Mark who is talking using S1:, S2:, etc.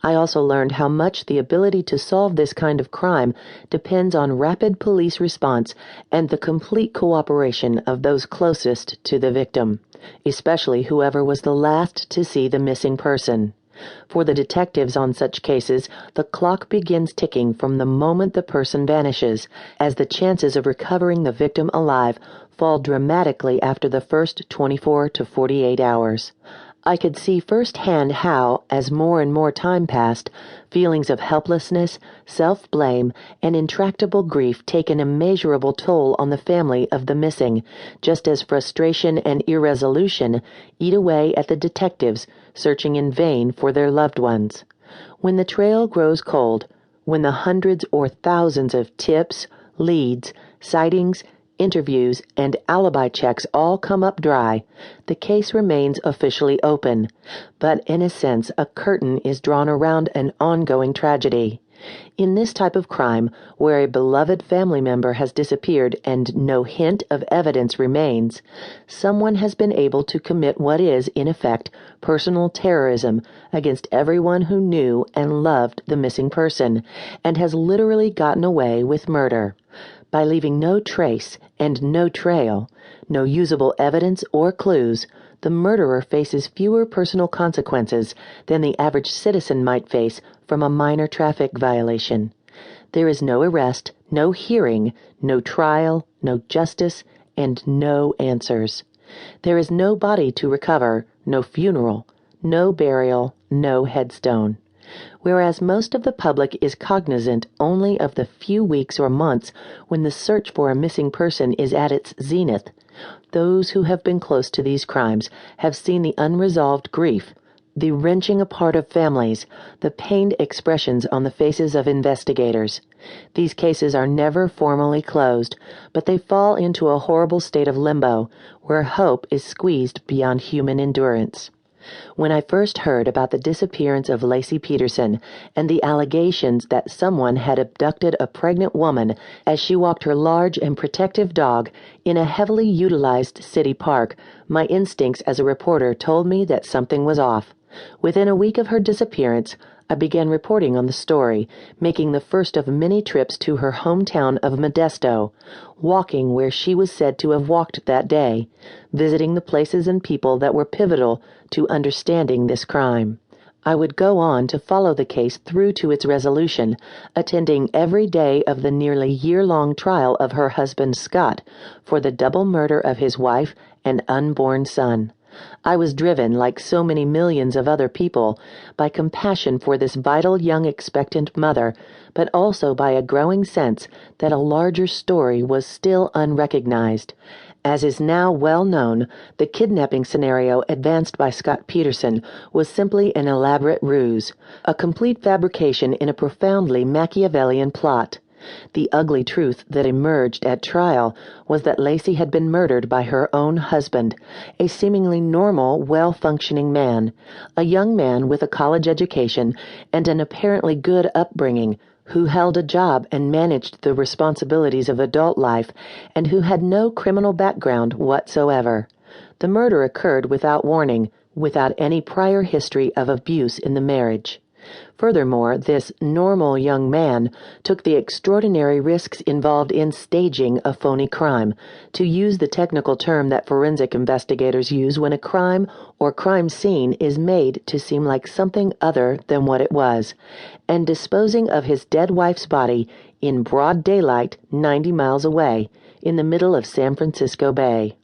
S1: I also learned how much the ability to solve this kind of crime depends on rapid police response and the complete cooperation of those closest to the victim, especially whoever was the last to see the missing person. For the detectives on such cases, the clock begins ticking from the moment the person vanishes, as the chances of recovering the victim alive fall dramatically after the first 24 to 48 hours. I could see firsthand how, as more and more time passed, feelings of helplessness, self-blame, and intractable grief take an immeasurable toll on the family of the missing, just as frustration and irresolution eat away at the detectives searching in vain for their loved ones. When the trail grows cold, when the hundreds or thousands of tips, leads, sightings, interviews, and alibi checks all come up dry, the case remains officially open, but in a sense a curtain is drawn around an ongoing tragedy. In this type of crime, where a beloved family member has disappeared and no hint of evidence remains, someone has been able to commit what is, in effect, personal terrorism against everyone who knew and loved the missing person, and has literally gotten away with murder. By leaving no trace and no trail, no usable evidence or clues, the murderer faces fewer personal consequences than the average citizen might face from a minor traffic violation. There is no arrest, no hearing, no trial, no justice, and no answers. There is no body to recover, no funeral, no burial, no headstone. Whereas most of the public is cognizant only of the few weeks or months when the search for a missing person is at its zenith, those who have been close to these crimes have seen the unresolved grief, the wrenching apart of families, the pained expressions on the faces of investigators. These cases are never formally closed, but they fall into a horrible state of limbo, where hope is squeezed beyond human endurance. When I first heard about the disappearance of Lacey Peterson and the allegations that someone had abducted a pregnant woman as she walked her large and protective dog in a heavily utilized city park, my instincts as a reporter told me that something was off. Within a week of her disappearance, I began reporting on the story, making the first of many trips to her hometown of Modesto, walking where she was said to have walked that day, visiting the places and people that were pivotal to understanding this crime. I would go on to follow the case through to its resolution, attending every day of the nearly year-long trial of her husband Scott for the double murder of his wife and unborn son. I was driven, like so many millions of other people, by compassion for this vital young expectant mother, but also by a growing sense that a larger story was still unrecognized. As is now well known, the kidnapping scenario advanced by Scott Peterson was simply an elaborate ruse, a complete fabrication in a profoundly Machiavellian plot. The ugly truth that emerged at trial was that Lacey had been murdered by her own husband, a seemingly normal, well-functioning man, a young man with a college education and an apparently good upbringing, who held a job and managed the responsibilities of adult life, and who had no criminal background whatsoever. The murder occurred without warning, without any prior history of abuse in the marriage. Furthermore, this normal young man took the extraordinary risks involved in staging a phony crime, to use the technical term that forensic investigators use when a crime or crime scene is made to seem like something other than what it was, and disposing of his dead wife's body in broad daylight 90 miles away, in the middle of San Francisco Bay.